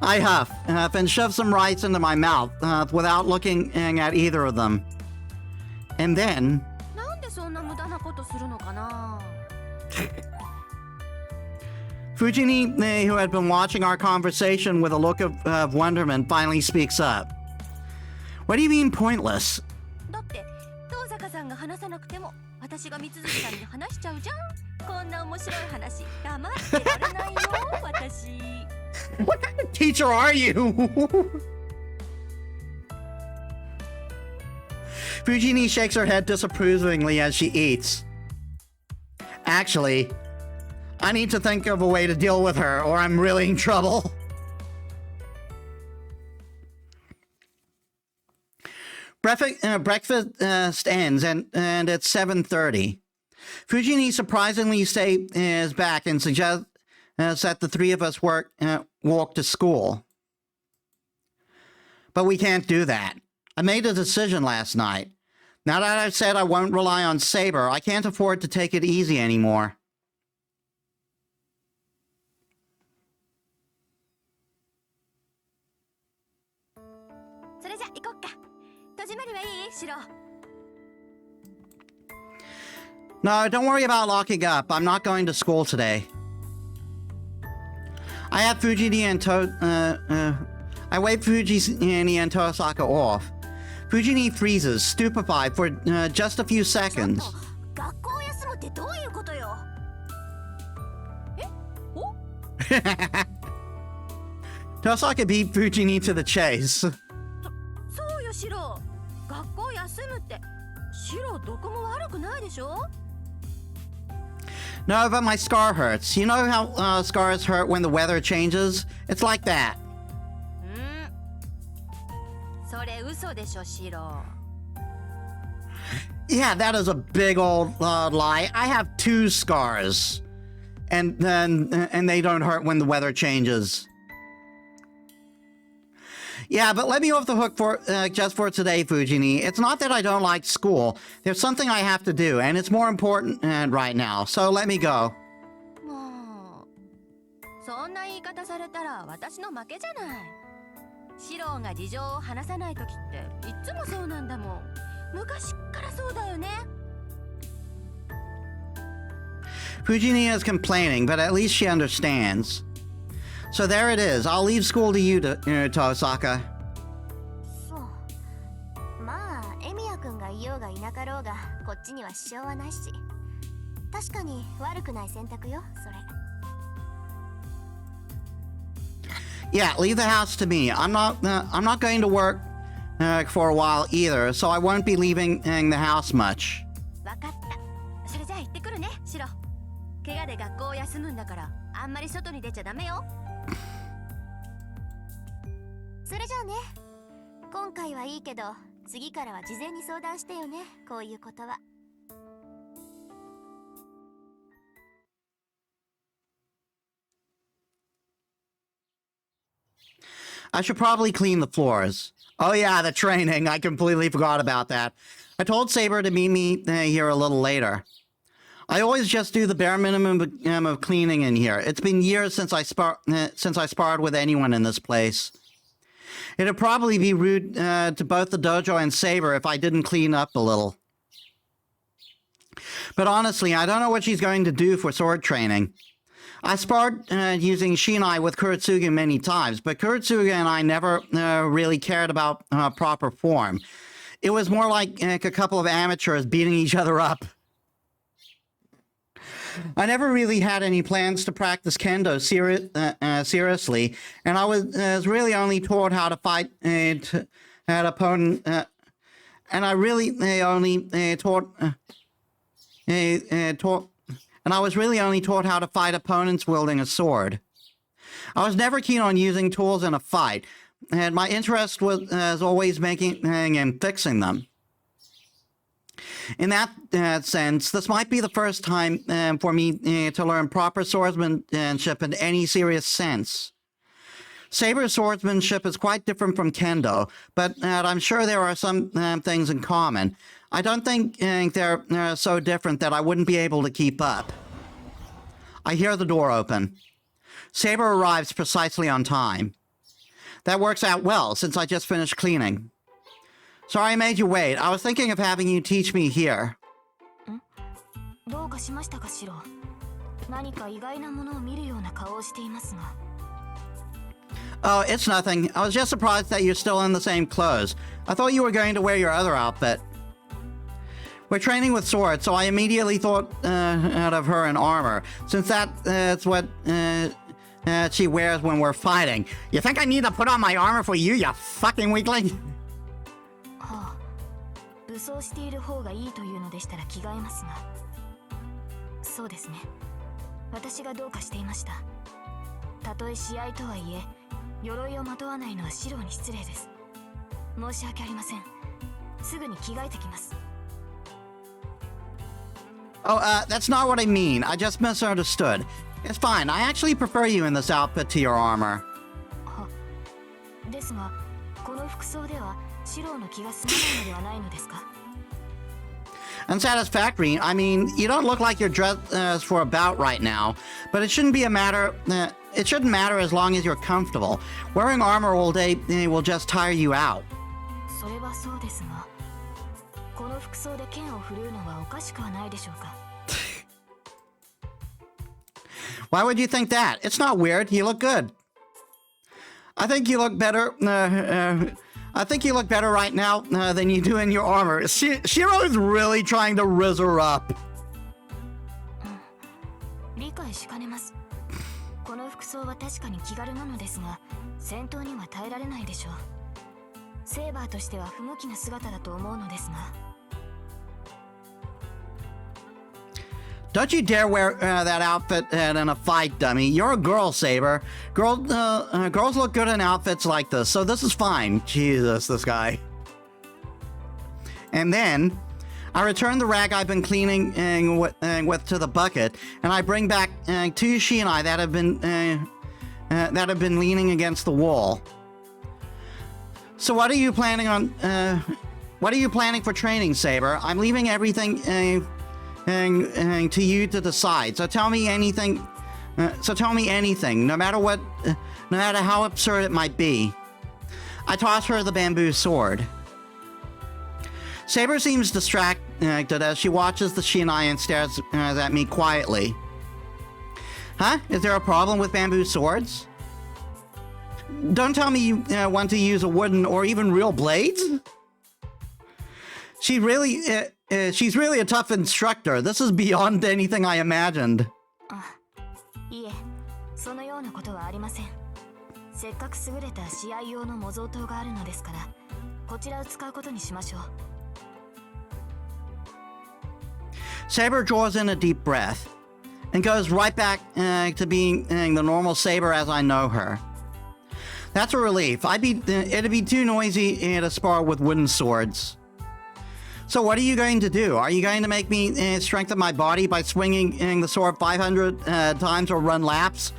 I huff and shove some rice into my mouth without looking at either of them. And then... Fujini, who had been watching our conversation with a look of wonderment, finally speaks up. What do you mean pointless? What kind of teacher are you? Fujini shakes her head disapprovingly as she eats. Actually, I need to think of a way to deal with her, or I'm really in trouble. Breakfast ends, and it's 7:30. Fujini surprisingly is back and suggests that the three of us walk to school. But we can't do that. I made a decision last night. Now that I've said I won't rely on Saber, I can't afford to take it easy anymore. No, don't worry about locking up. I'm not going to school today. I have Fujini and I wave Fujini and Tosaka off. Fujini freezes, stupefied for just a few seconds. Tosaka beat Fujini to the chase. No, but my scar hurts. You know how scars hurt when the weather changes? It's like that. Yeah, that is a big old lie. I have 2 scars. And they don't hurt when the weather changes. Yeah, but let me off the hook for just for today, Fujini. It's not that I don't like school. There's something I have to do, and it's more important right now. So let me go. Fujini is complaining, but at least she understands. So there it is. I'll leave school to you, Tosaka. Yeah, leave the house to me. I'm not going to work for a while either, so I won't be leaving the house much. I should probably clean the floors. Oh yeah, the training. I completely forgot about that. I told Saber to meet me here a little later. I always just do the bare minimum of cleaning in here. It's been years since I sparred with anyone in this place. It'd probably be rude to both the dojo and Saber if I didn't clean up a little. But honestly, I don't know what she's going to do for sword training. I sparred using Shinai with Kuretsuga many times, but Kuretsuga and I never really cared about proper form. It was more like a couple of amateurs beating each other up. I never really had any plans to practice kendo seriously, and I was really only taught how to fight an opponent, and I really only taught and I was really only taught how to fight opponents wielding a sword. I was never keen on using tools in a fight, and my interest was always making and fixing them. In that sense, this might be the first time for me to learn proper swordsmanship in any serious sense. Saber swordsmanship is quite different from kendo, but I'm sure there are some things in common. I don't think they're so different that I wouldn't be able to keep up. I hear the door open. Saber arrives precisely on time. That works out well, since I just finished cleaning. Sorry I made you wait. I was thinking of having you teach me here. どうかしましたかシロ。何か意外なものを見るような顔をしていますが。Oh, it's nothing. I was just surprised that you're still in the same clothes. I thought you were going to wear your other outfit. We're training with swords, so I immediately thought out of her in armor, since that's what she wears when we're fighting. You think I need to put on my armor for you, you fucking weakling? はあ、武装している方がいいというのでしたら着替えますが。そうですね。私がどうかしていました。たとえ試合とはいえ、鎧をまとわないのはシロに失礼です。申し訳ありません。すぐに着替えてきます。Oh, that's not what I mean. I just misunderstood. It's fine. I actually prefer you in this outfit to your armor. は、ですが、この服装ではシロの気が済まないのではないのですか? Unsatisfactory? I mean, you don't look like you're dressed for a bout right now, but it shouldn't be a matter. It shouldn't matter as long as you're comfortable. Wearing armor all day will just tire you out. それはそうですが、この服装で剣を振るうのはおかしくはないでしょうか? Why would you think that? It's not weird. You look good. I think you look better. I think you look better right now than you do in your armor. Shiro is really trying to rizz her up. 理解しかねます。この服装は確かに気軽なのですが、戦闘には耐えられないでしょう。セーバーとしては不向きな姿だと思うのですが。Don't you dare wear that outfit in a fight, dummy. You're a girl, Saber. Girls look good in outfits like this, so this is fine. Jesus, this guy. And then, I return the rag I've been cleaning with to the bucket, and I bring back two shinai that have been leaning against the wall. So what are you planning on? What are you planning for training, Saber? I'm leaving everything to you to decide. So tell me anything. No matter what, no matter how absurd it might be. I toss her the bamboo sword. Saber seems distracted as she watches the shinai and stares at me quietly. Huh? Is there a problem with bamboo swords? Don't tell me you want to use a wooden or even real blades? She's really a tough instructor. This is beyond anything I imagined. いえ、そのようなことはありません。せっかく優れた試合用の模造刀があるのですから、こちらを使うことにしましょう。Saber draws in a deep breath and goes right back to being the normal Saber as I know her. That's a relief. It'd be too noisy to spar with wooden swords. So what are you going to do? Are you going to make me strengthen my body by swinging the sword 500 times or run laps?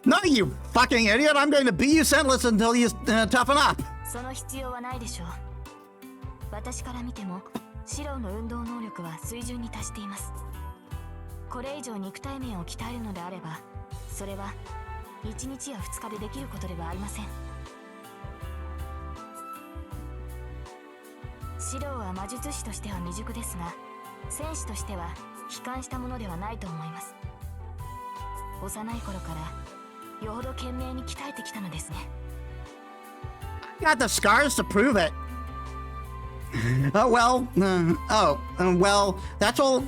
No, you fucking idiot! I'm going to beat you senseless until you toughen up. その必要はないでしょう。私から見ても、シロの運動能力は水準に達しています。これ以上肉体面を鍛えるのであれば、それは1日や2日でできることではありません。シロは魔術師としては未熟ですが、戦士としては悲観したものではないと思います。幼い頃からよほど懸命に鍛えてきたのですね。Got the scars to prove it. Well, that's all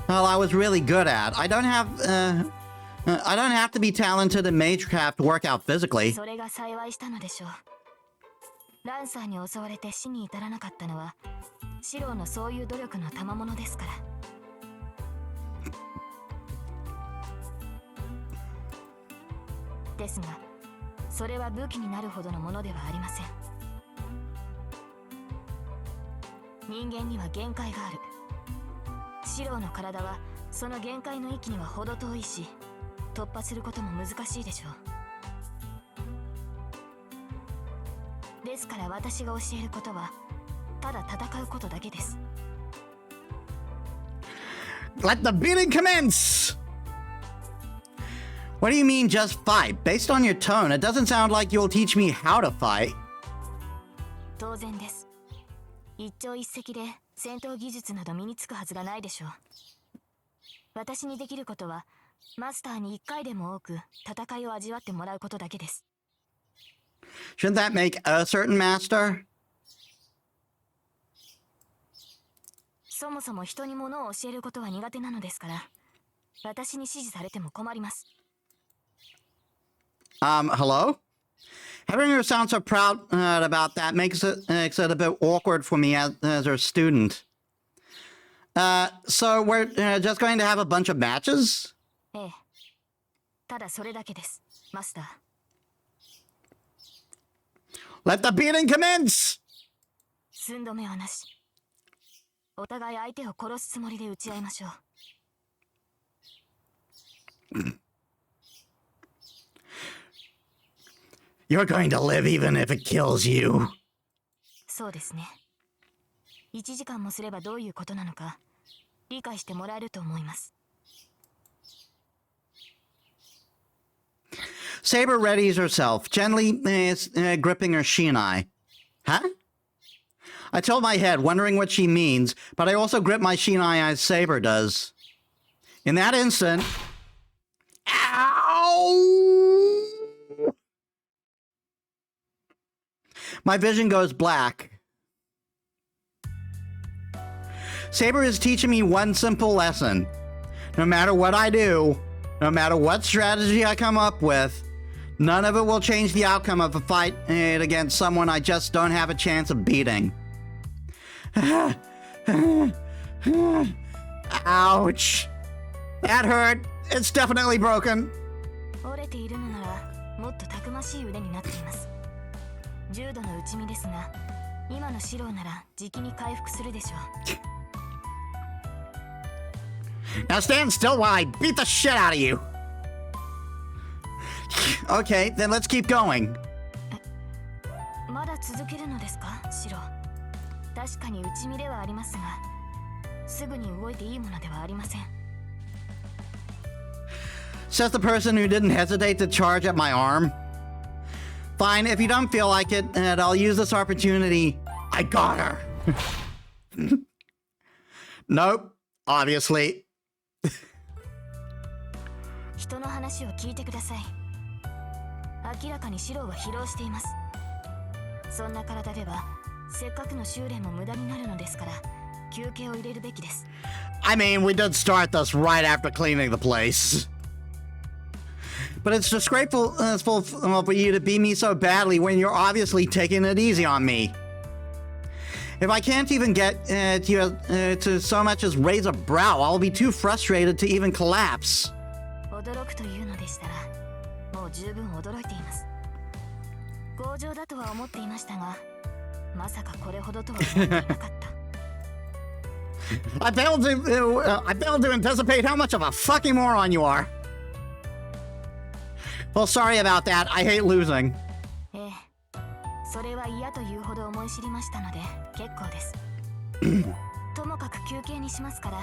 I was really good at. I don't have to be talented in magecraft to work out physically. それが幸いしたのでしょう。ランサーに襲われて死に至らなかったのは、シロのそういう努力の賜物ですから。ですが、それは武器になるほどのものではありません。人間には限界がある。シロの体はその限界の域には程遠いし、突破することも難しいでしょう。ですから私が教えることはただ戦うことだけです。Let the beating commence! What do you mean just fight? Based on your tone, it doesn't sound like you'll teach me how to fight. 当然です。一朝一夕で戦闘技術など身につくはずがないでしょう。私にできることはマスターに一回でも多く戦いを味わってもらうことだけです。Shouldn't that make a certain master? そもそも人に物を教えることは苦手なのですから、私に指示されても困ります。Hello? Having her sound so proud about that makes it a bit awkward for me as her student. So we're just going to have a bunch of matches? ええ。ただそれだけです、マスター。Let the beating commence! 寸止めはなし。お互い相手を殺すつもりで打ち合いましょう。You're going to live even if it kills you. そうですね。1時間もすればどういうことなのか理解してもらえると思います。Saber readies herself, gently gripping her shinai. Huh? I tilt my head, wondering what she means, but I also grip my shinai as Saber does. In that instant... Ow! My vision goes black. Saber is teaching me one simple lesson. No matter what I do, no matter what strategy I come up with, none of it will change the outcome of a fight against someone I just don't have a chance of beating. Ouch. That hurt. It's definitely broken. 折れているのならもっとたくましい腕になっています。重度の打ち身ですが、今の指導ならじきに回復するでしょう。Now stand still while I beat the shit out of you. Okay, then let's keep going. まだ続けるのですか、シロ。確かに打ち身ではありますが、すぐに動いていいものではありません。Says the person who didn't hesitate to charge at my arm. Fine, if you don't feel like it, and I'll use this opportunity. I got her. Nope, obviously. 人の話を聞いてください。明らかにシロは疲労しています。そんな体ではせっかくの修練も無駄になるのですから休憩を入れるべきです。I mean, we did start this right after cleaning the place. But it's disgraceful for you to beat me so badly when you're obviously taking it easy on me. If I can't even get to so much as raise a brow, I'll be too frustrated to even collapse. 驚くというのでしたら、もう十分驚いています。強情だとは思っていましたが、まさかこれほどとは思っていなかった。I failed to anticipate how much of a fucking moron you are. Well, sorry about that. I hate losing. ええ、それは嫌というほど思い知りましたので結構です。ともかく休憩にしますから、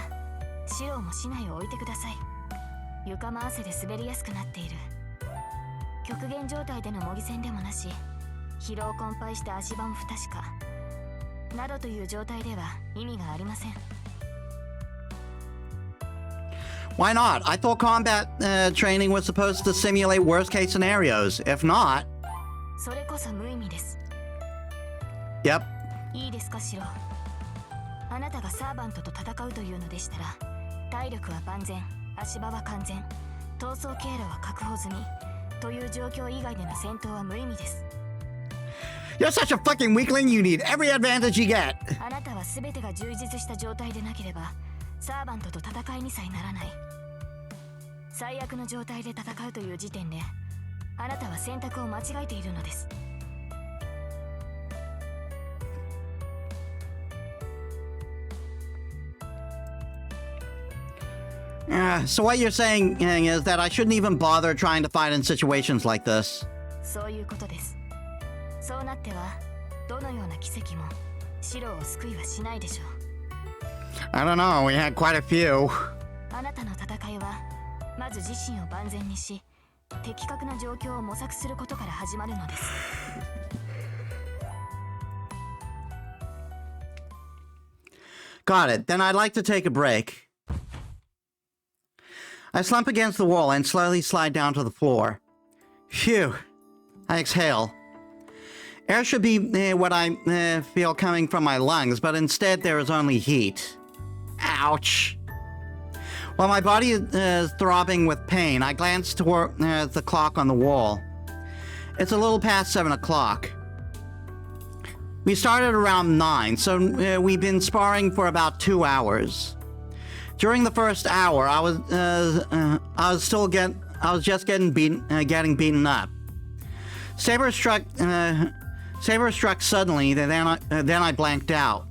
シローも竹刀を置いてください。床も汗で滑りやすくなっている。極限状態での模擬戦でもなし、疲労困憊して足場も不確かなどという状態では意味がありません。Why not? I thought combat training was supposed to simulate worst-case scenarios. If not... それこそ無意味です。 Yep. いいですか、シロ。あなたがサーバントと戦うというのでしたら、体力は万全、足場は完全、逃走経路は確保済みという状況以外での戦闘は無意味です。You're such a fucking weakling, you need every advantage you get. あなたは全てが充実した状態でなければ、サーバントと戦いにさえならない。最悪の状態で戦うという時点で、あなたは選択を間違えているのです。So what you're saying is that I shouldn't even bother trying to fight in situations like this. そういうことです。そうなっては、どのような奇跡もシロを救いはしないでしょう。I don't know, we had quite a few. あなたの戦いは、まず自身を万全にし、的確な状況を模索することから始まるのです。Got it. Then I'd like to take a break. I slump against the wall and slowly slide down to the floor. Phew. I exhale. Air should be what I feel coming from my lungs, but instead there is only heat. Ouch. While my body is throbbing with pain, I glance toward the clock on the wall. It's a little past 7 o'clock. We started around 9, so we've been sparring for about 2 hours. During the first hour, I was just getting beaten up. Saber struck suddenly, then I blanked out.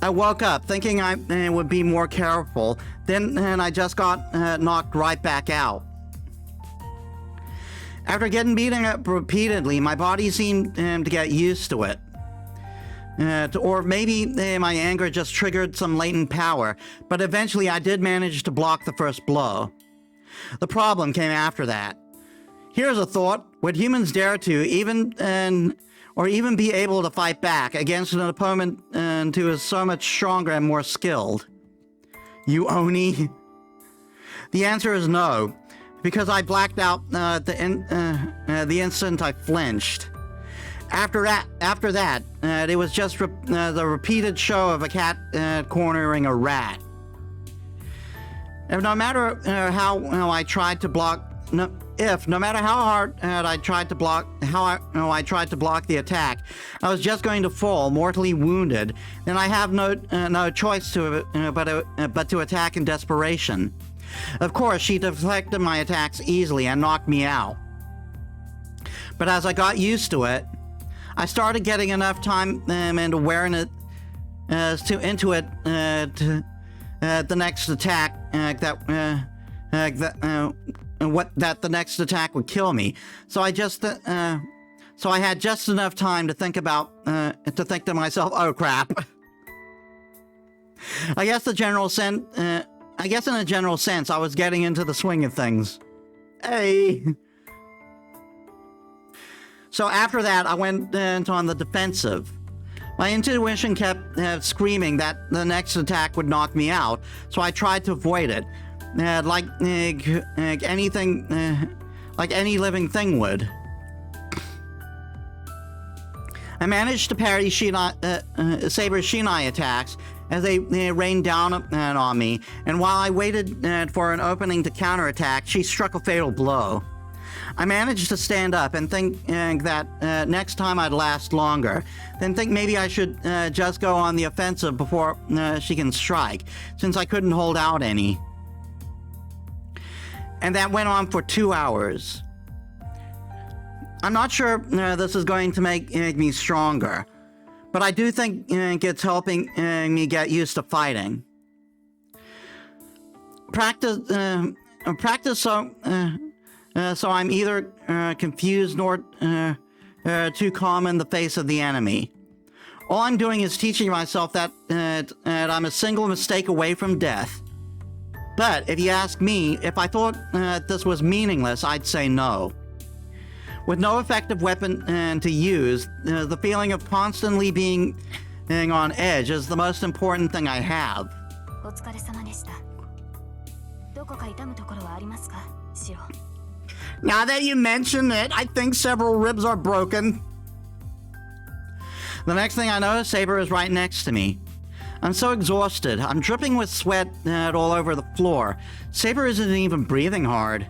I woke up thinking I would be more careful, then I just got knocked right back out. After getting beaten up repeatedly, my body seemed to get used to it. Or maybe my anger just triggered some latent power, but eventually I did manage to block the first blow. The problem came after that. Here's a thought: would humans dare to even be able to fight back against an opponent who is so much stronger and more skilled? You Oni? The answer is no, because I blacked out the instant I flinched. After that, it was just the repeated show of a cat cornering a rat. No matter how I tried to block, no matter how hard I tried to block, I tried to block the attack, I was just going to fall, mortally wounded. Then I have no choice but to attack in desperation. Of course, she deflected my attacks easily and knocked me out. But as I got used to it, I started getting enough time and awareness into it the next attack that the next attack would kill me. So I had just enough time to think to myself, oh crap. I guess in a general sense, I was getting into the swing of things. Hey. So after that, I went on the defensive. My intuition kept screaming that the next attack would knock me out, so I tried to avoid it, like any living thing would. I managed to parry Saber's Shinai attacks as they rained down on me, and while I waited for an opening to counterattack, she struck a fatal blow. I managed to stand up and think that next time I'd last longer, then think maybe I should just go on the offensive before she can strike, since I couldn't hold out any. And that went on for 2 hours. I'm not sure this is going to make me stronger, but I do think it's helping me get used to fighting. Practice so I'm either confused nor too calm in the face of the enemy. All I'm doing is teaching myself that I'm a single mistake away from death. But if you ask me if I thought this was meaningless, I'd say no. With no effective weapon to use, the feeling of constantly being on edge is the most important thing I have. お疲れ様でした。どこか痛むところはありますか、シロ? Now that you mention it, I think several ribs are broken. The next thing I know, Saber is right next to me. I'm so exhausted. I'm dripping with sweat all over the floor. Saber isn't even breathing hard.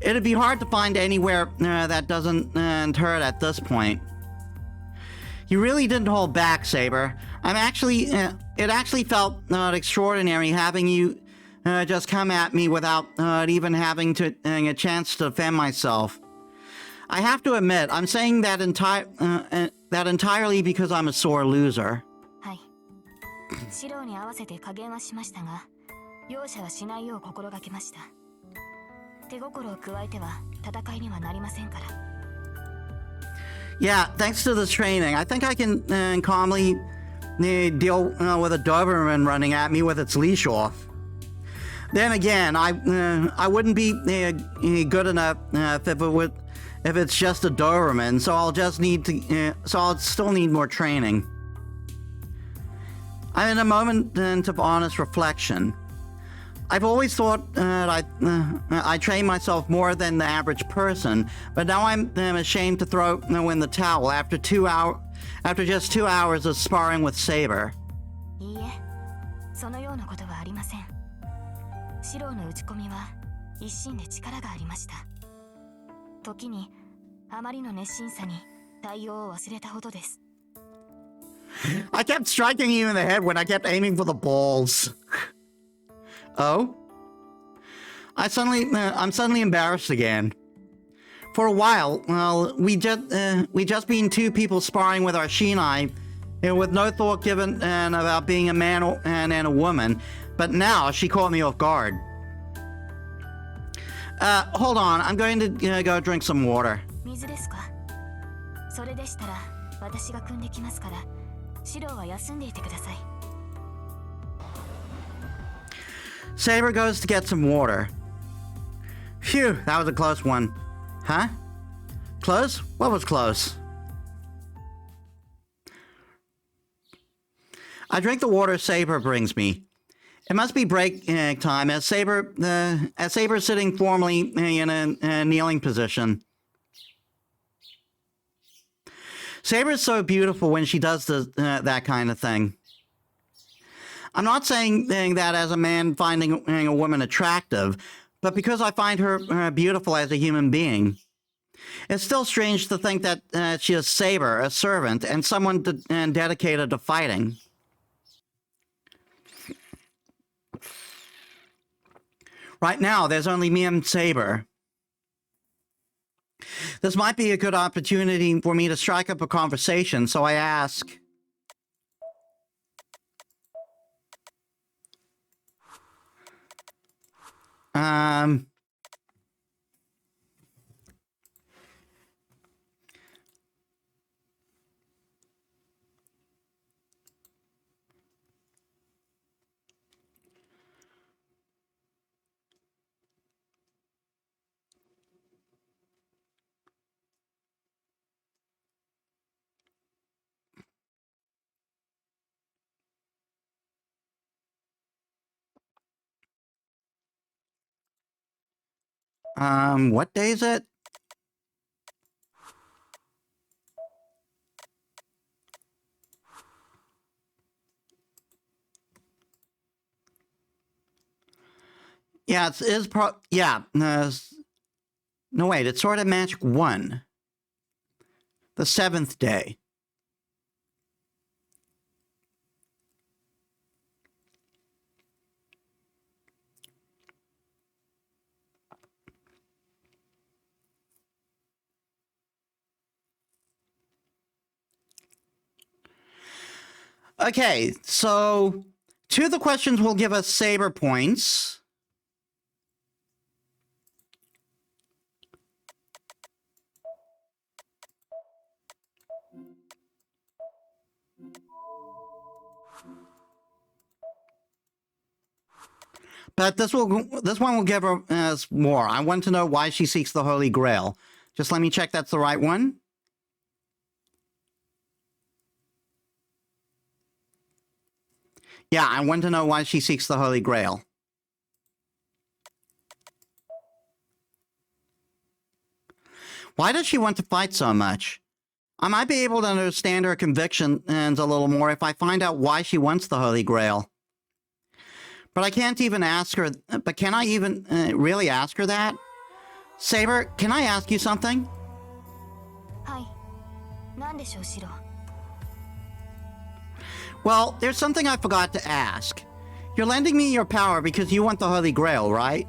It'd be hard to find anywhere that doesn't hurt at this point. You really didn't hold back, Saber. It actually felt extraordinary having you just come at me without even having a chance to defend myself. I have to admit, I'm saying that entirely because I'm a sore loser. はい。シロに合わせて加減はしましたが、容赦はしないよう心がけました。手心を加えては戦いにはなりませんから。Yeah, thanks to this training, I think I can calmly deal with a Doberman running at me with its leash off. Then again, I wouldn't be good enough if it's just a Doberman, so I'll still need more training. I'm in a moment of honest reflection. I've always thought I train myself more than the average person, but now I'm ashamed to throw in the towel after just 2 hours of sparring with Saber. いいえ、そのようなことはありません。シローの打ち込みは一心で力がありました。時にあまりの熱心さに対応を忘れたほどです。I kept striking you in the head when I kept aiming for the balls. Oh? I'm suddenly embarrassed again. For a while, well, we just been two people sparring with our Shinai, with no thought given about being a man and a woman. But now she caught me off guard. Hold on, I'm going to go drink some water. 水ですか？それでしたら私が汲んできますから、シローは休んでいてください。Saber goes to get some water. Phew, that was a close one. Huh? Close? What was close? I drink the water Saber brings me. It must be break time as Saber is sitting formally in a kneeling position. Saber is so beautiful when she does that kind of thing. I'm not saying that as a man finding a woman attractive, but because I find her beautiful as a human being. It's still strange to think that she is Saber, a servant, and someone dedicated to fighting. Right now, there's only me and Saber. This might be a good opportunity for me to strike up a conversation, so I ask... what day is it? Yeah, no, wait, it's Sword of Magic 1. The 7th day. Okay, so 2 of the questions will give us Saber points. But this one will give us more. I want to know why she seeks the Holy Grail. Just let me check that's the right one. Yeah, I want to know why she seeks the Holy Grail. Why does she want to fight so much? I might be able to understand her convictions a little more if I find out why she wants the Holy Grail. But I can't even ask her. But can I even really ask her that? Saber, can I ask you something? Hi. 何でしょう、シロー? Well, there's something I forgot to ask. You're lending me your power because you want the Holy Grail, right?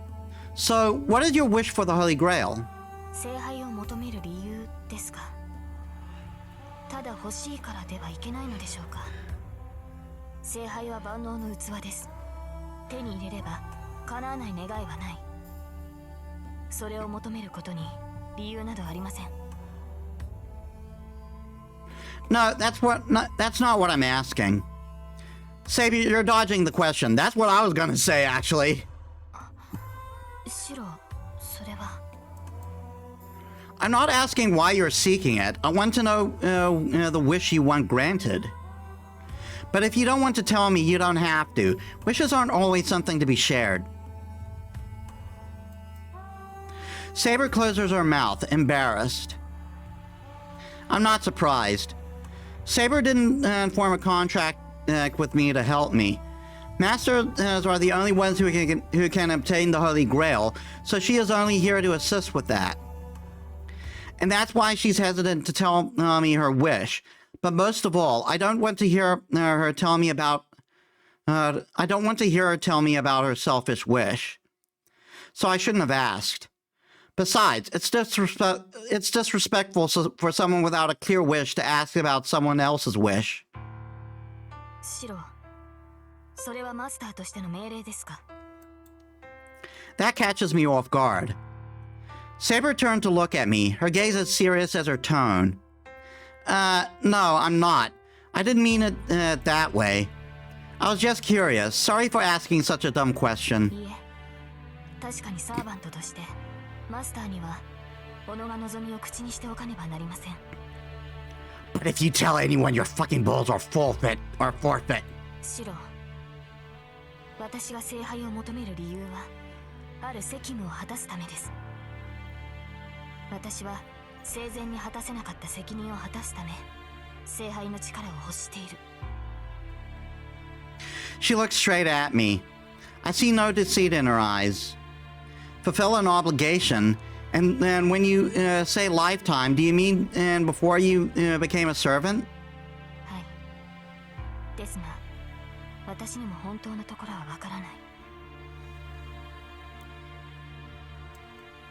So, what is your wish for the Holy Grail? 聖杯を求める理由ですか? ただ欲しいからではいけないのでしょうか? 聖杯は万能の器です。手に入れれば叶わない願いはない。それを求めることに理由などありません。No, that's not what I'm asking. Saber, you're dodging the question. That's what I was gonna say, actually. シロ、それは。 I'm not asking why you're seeking it. I want to know the wish you want granted. But if you don't want to tell me, you don't have to. Wishes aren't always something to be shared. Saber closes her mouth, embarrassed. I'm not surprised. Saber didn't form a contract with me to help me. Masters are the only ones who can obtain the Holy Grail, so she is only here to assist with that. And that's why she's hesitant to tell me her wish. But most of all, I don't want to hear her tell me about. I don't want to hear her tell me about her selfish wish. So I shouldn't have asked. Besides, it's disrespectful for someone without a clear wish to ask about someone else's wish. シロ、それはマスターとしての命令ですか? That catches me off guard. Saber turned to look at me, her gaze as serious as her tone. No, I'm not. I didn't mean it that way. I was just curious. Sorry for asking such a dumb question. いえ、確かにサーバントとしてマスターには己が望みを口にしておかねばなりません。 But if you tell anyone your fucking balls are forfeit. シロ、私が聖杯を求める理由はある責務を果たすためです。私は生前に果たせなかった責任を果たすため聖杯の力を欲している。 She looks straight at me. I see no deceit in her eyes. Fulfill an obligation, and then when you say lifetime, do you mean before you became a servant? はい。ですが、私にも本当のところはわからない。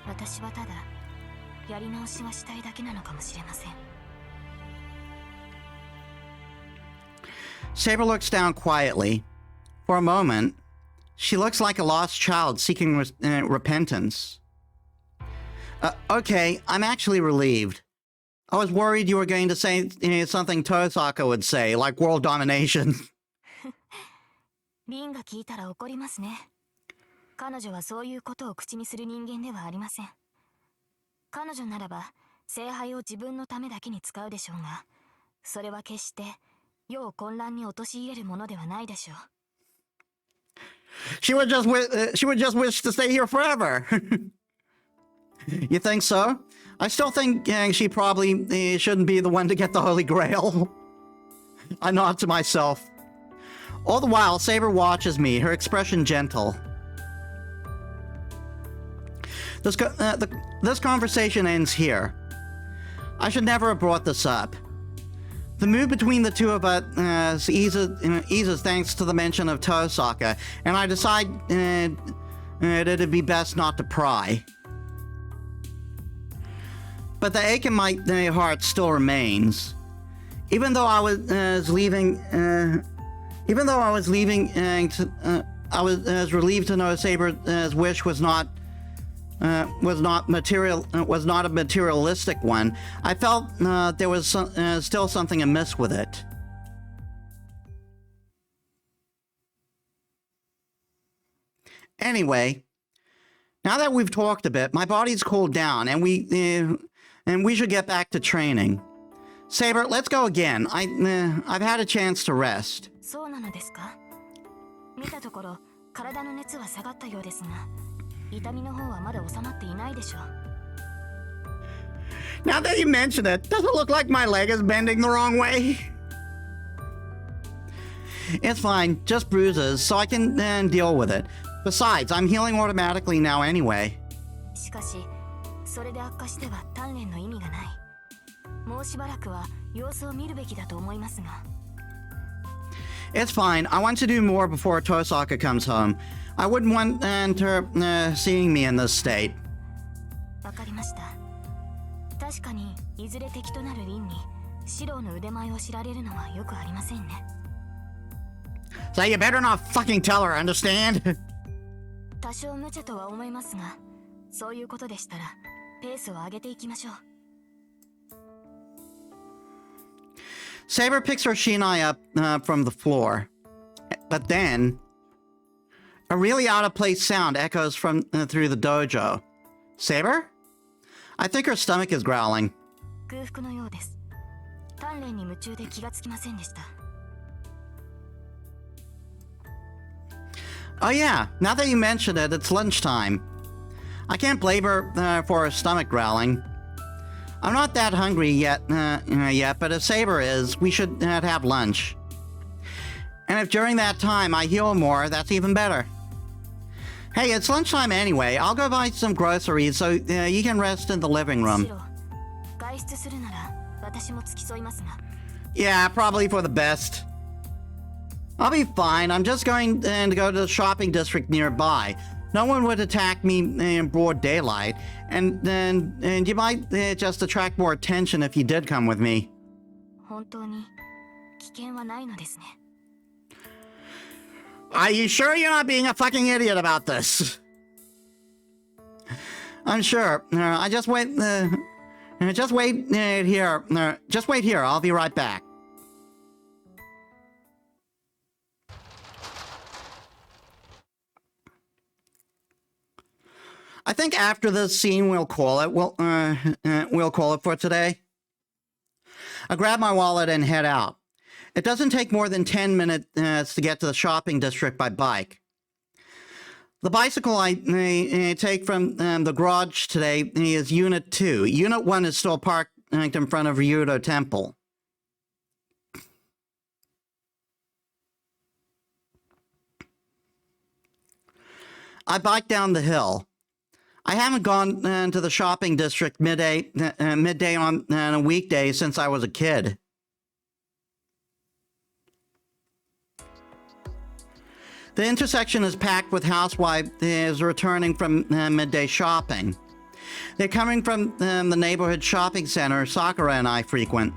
私はただやり直しがしたいだけなのかもしれません。 Saber looks down quietly. For a moment, she looks like a lost child seeking repentance. Okay, I'm actually relieved. I was worried you were going to say something Tosaka would say, like world domination. リンが聞いたら怒りますね。彼女はそういうことを口にする人間ではありません。彼女ならば聖杯を自分のためだけに使うでしょうが、それは決して世を混乱に陥れるものではないでしょう。 She would just wish to stay here forever. You think so? I still think she probably shouldn't be the one to get the Holy Grail. I nod to myself. All the while, Saber watches me, her expression gentle. This conversation ends here. I should never have brought this up. The mood between the two of us eases thanks to the mention of Tosaka, and I decide that it'd be best not to pry. But the ache in my heart still remains. Even though I was leaving, I was relieved to know Saber's wish was not a materialistic one. I felt there was still something amiss with it. Anyway, now that we've talked a bit, my body's cooled down, and we should get back to training. Saber, let's go again. I've had a chance to rest. そうなのですか? 見たところ体の熱は下がったようですが、痛みの方はまだ収まっていないでしょう。 Now that you mention it, does it look like my leg is bending the wrong way? It's fine, just bruises, so I can deal with it. Besides, I'm healing automatically now anyway. しかし、それで悪化しては鍛錬の意味がない。もうしばらくは様子を見るべきだと思いますが。 It's fine. I want to do more before Tosaka comes home. I wouldn't want her seeing me in this state. わかりました。確かにいずれ敵となる凛にシローの腕前を知られるのはよくありませんね。 So you better not fucking tell her, understand? 多少無茶とは思いますが、そういうことでしたらペースを上げていきましょう。 Saber picks her shinai up from the floor. But then, A really out-of-place sound echoes from through the dojo. Saber? I think her stomach is growling. 空腹のようです。鍛錬に夢中で気がつきませんでした。Oh yeah, now that you mention it, it's lunchtime. I can't blame her for her stomach growling. I'm not that hungry yet, but if Saber is, we should have lunch. And if during that time I heal more, that's even better. Hey, it's lunchtime anyway. I'll go buy some groceries so you can rest in the living room. 外出するなら私も付き添いますが。Yeah, probably for the best. I'll be fine. I'm just going to go to the shopping district nearby. No one would attack me in broad daylight, and you might just attract more attention if you did come with me. 本当に危険はないのですね。Are you sure you're not being a fucking idiot about this? I'm sure. Just wait here. Just wait here. I'll be right back. I think after this scene, we'll call it. We'll call it for today. I grab my wallet and head out. It doesn't take more than 10 minutes to get to the shopping district by bike. The bicycle I take from the garage today is Unit 2. Unit 1 is still parked in front of Ryudo Temple. I bike down the hill. I haven't gone to the shopping district midday on a weekday since I was a kid. The intersection is packed with housewives returning from midday shopping. They're coming from the neighborhood shopping center Sakura and I frequent.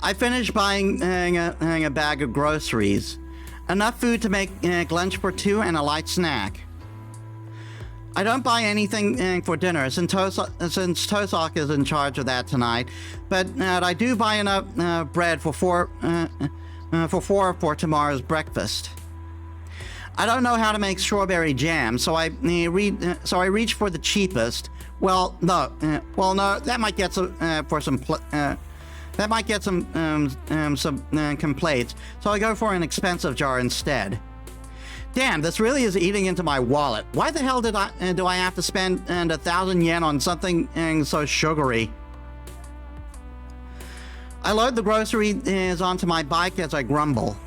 I finished buying a bag of groceries. Enough food to make lunch for two and a light snack. I don't buy anything for dinner since Tosak is in charge of that tonight, but I do buy enough bread for four for tomorrow's breakfast. I don't know how to make strawberry jam, so I reach for the cheapest. No, that might get some complaints, so I go for an expensive jar instead. Damn, this really is eating into my wallet. Why the hell do I have to spend 1,000 yen on something so sugary? I load the groceries onto my bike as I grumble.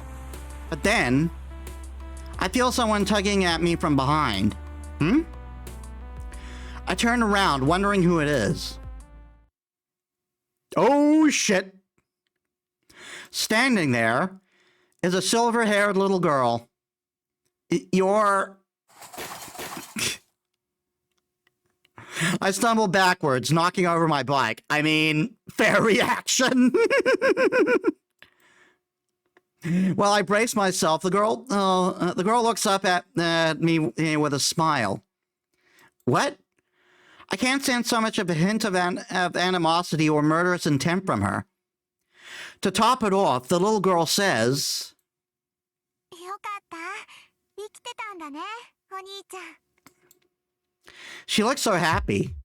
But then, I feel someone tugging at me from behind. I turn around, wondering who it is. Oh shit! Standing there is a silver-haired little girl. I stumble backwards, knocking over my bike. I mean, fair reaction. While I brace myself, the girl looks up at me with a smile. What? I can't sense so much of a hint of animosity or murderous intent from her. To top it off, the little girl says, よかった。生きてたんだね、お兄ちゃん。 She looks so happy.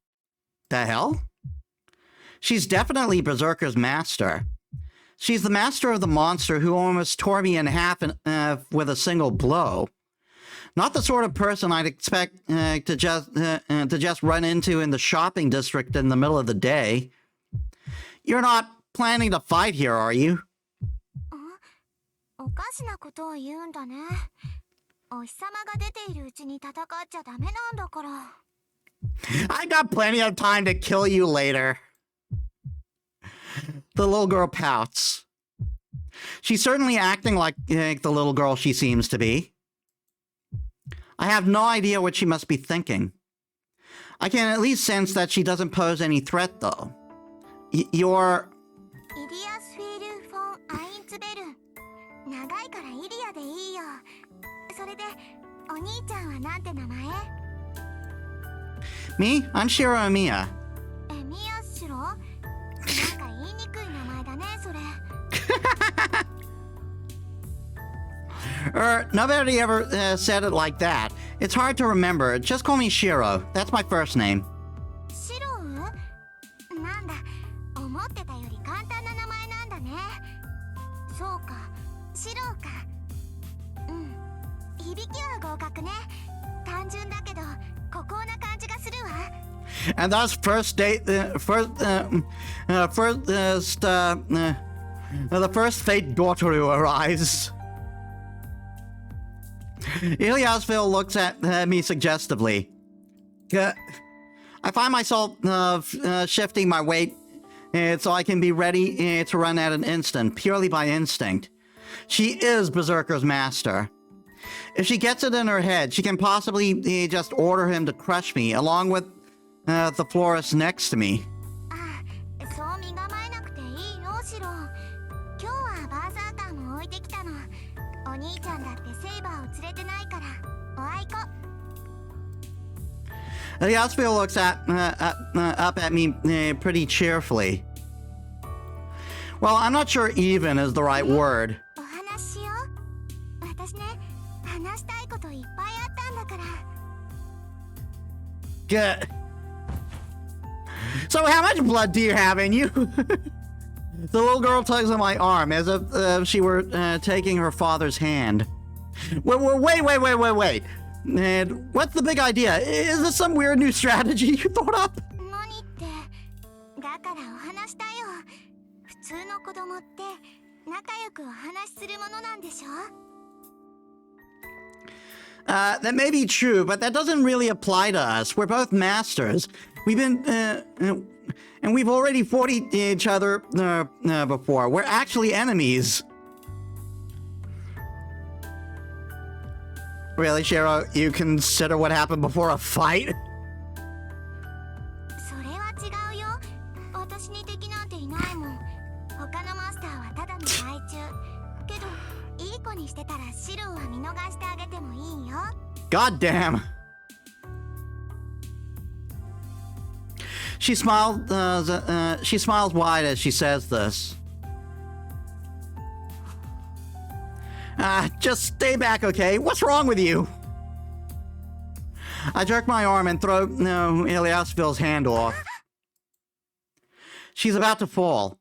The hell? She's definitely Berserker's master. She's the master of the monster who almost tore me in half with a single blow. Not the sort of person I'd expect to just run into in the shopping district in the middle of the day. You're not planning to fight here, are you? おかしなことを言うんだね。お日様が出ているうちに戦っちゃダメなんだから。I got plenty of time to kill you later. The little girl pouts. She's certainly acting like the little girl she seems to be. I have no idea what she must be thinking. I can at least sense that she doesn't pose any threat, though. You're... イリアスフィール・フォン・アインツベル。長いからイリアでいいよ。それで、お兄ちゃんはなんて名前？ Me? I'm Shiro Emiya. エミヤシロ？なんか言いにくい名前だね、それ。Nobody ever said it like that. It's hard to remember. Just call me Shiro. That's my first name. シロウ？なんだ、思ってたより簡単な名前なんだね。そうか、シロウか。うん、響きは合格ね。単純だけど孤高な感じがするわ。And thus, the first fate Gotoru arrives. Iliasville looks at me suggestively. I find myself shifting my weight so I can be ready to run at an instant, purely by instinct. She is Berserker's master. If she gets it in her head, she can possibly just order him to crush me, along with the florist next to me. そう身構えなくていいよ、シロウ。今日はバーサーカーも置いてきたの。お兄ちゃんだってセイバーを連れてないから、おあいこ。Iliasville looks up at me pretty cheerfully. Well, I'm not sure even is the right word. お話ししよう。私ね、話したいこといっぱいあったんだから。Good. So how much blood do you have in you? The little girl tugs on my arm as if she were taking her father's hand. Wait. And what's the big idea? Is this some weird new strategy you thought up? 何って、だからお話したよ。普通の子供って仲良くお話しするものなんでしょ？ That may be true, but that doesn't really apply to us. We're both masters. We've been, and we've already fought each other before. We're actually enemies. Really, Shiro? You consider what happened before a fight? それは違うよ。私に敵なんていないもん。他のマスターはただの害虫。けど、いい子にしてたらシロウは見逃してあげてもいいよ。God damn. She smiles wide as she says this. Just stay back, okay? What's wrong with you? I jerk my arm and throw Iliasville's hand off. She's about to fall.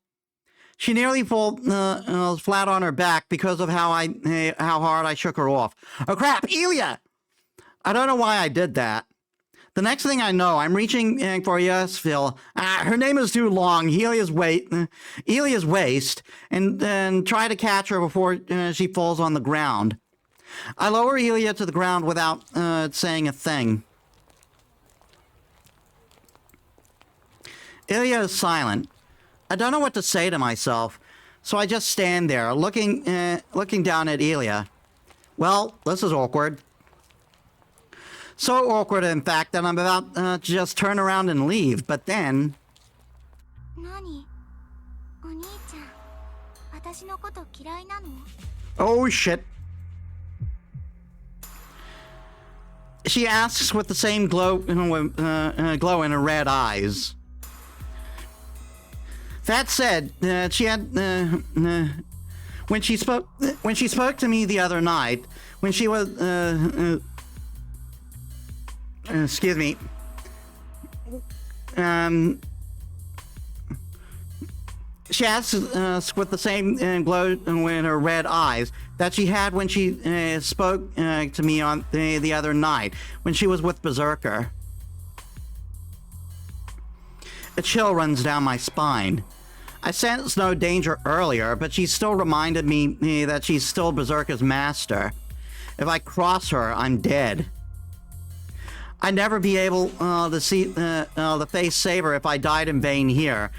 She nearly falls flat on her back because of how hard I shook her off. Oh crap, Ilia! I don't know why I did that. The next thing I know, I'm reaching for Iliasville. Her name is too long. Ilia's waist, and try to catch her before she falls on the ground. I lower Ilia to the ground without saying a thing. Ilia is silent. I don't know what to say to myself, so I just stand there, looking down at Ilia. Well, this is awkward. So awkward, in fact, that I'm about to just turn around and leave, but then... 何？お兄ちゃん、私のこと嫌いなの？ Oh, shit. She asks with the same glow in her red eyes. That said, she had... when she spoke to me the other night, when she was... excuse me. She asks with the same glow in her red eyes that she had when she spoke to me on the other night, when she was with Berserker. A chill runs down my spine. I sensed no danger earlier, but she still reminded me that she's still Berserker's master. If I cross her, I'm dead. I'd never be able to see the face Saber if I died in vain here.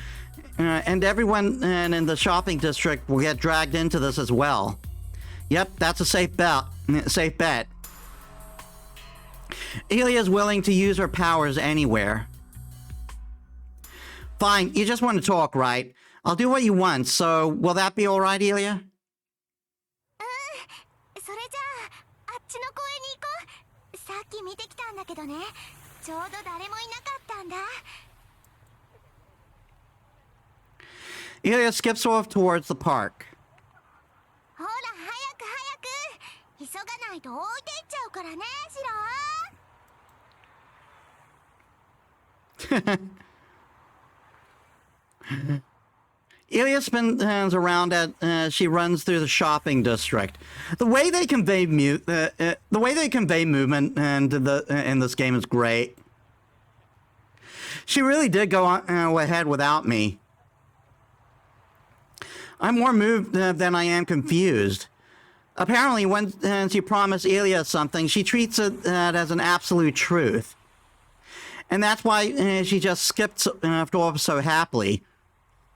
And everyone in the shopping district will get dragged into this as well. Yep, that's a safe bet. Ilia's willing to use her powers anywhere. Fine, you just want to talk, right? I'll do what you want, so will that be alright, Ilia? それじゃあ、あっちの公園に行こう。さっき見てきたんだけどね。ちょうど誰もいなかったんだ。Ilia skips off towards the park. 急がないと置いていっちゃうからね、シロ。Ilya spins around as she runs through the shopping district. The way they convey movement in this game is great. She really did go ahead without me. I'm more moved than I am confused. Apparently, when she promised Ilya something, she treats it as an absolute truth. And that's why she just skipped off so happily.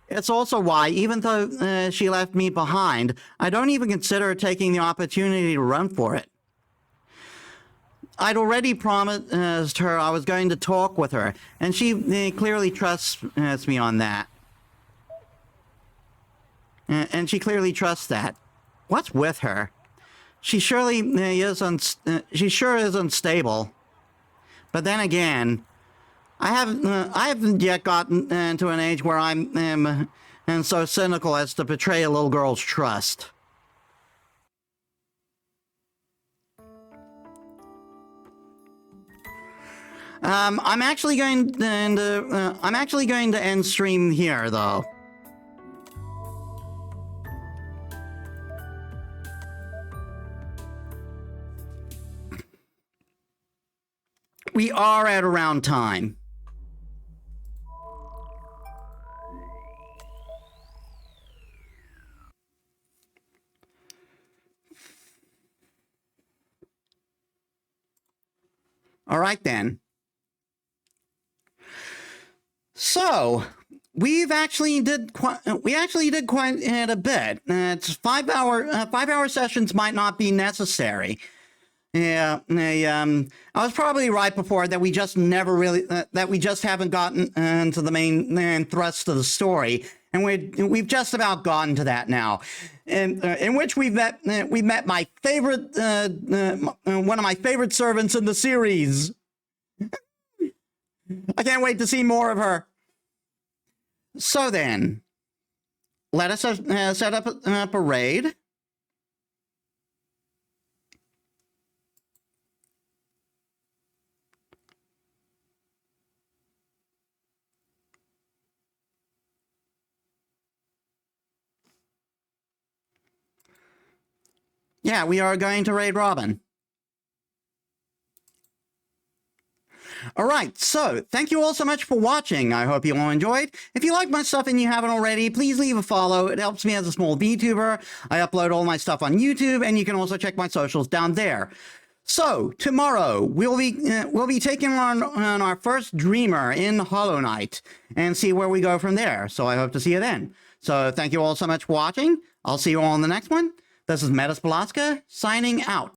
It's also why, even though she left me behind, I don't even consider taking the opportunity to run for it. I'd already promised her I was going to talk with her, and she clearly trusts me on that. And she clearly trusts that. What's with her? She surely she sure is unstable. But then again, I haven't yet gotten to an age where I'm so cynical as to betray a little girl's trust. I'm actually going to end stream here, though. We are at around time. All right then. So we actually did quite a bit. It's 5 hour sessions might not be necessary. Yeah, I was probably right before that we just never really that we just haven't gotten into the main thrust of the story, and we've just about gotten to that now, in which we've met my favorite one of my favorite servants in the series. I can't wait to see more of her. So then, let us set up a raid. Yeah, we are going to raid Robin. Alright, so thank you all so much for watching. I hope you all enjoyed. If you like my stuff and you haven't already, please leave a follow. It helps me as a small VTuber. I upload all my stuff on YouTube, and you can also check my socials down there. So, tomorrow, we'll be taking on our first Dreamer in Hollow Knight, and see where we go from there. So I hope to see you then. So thank you all so much for watching. I'll see you all in the next one. This is Metis Balaska, signing out.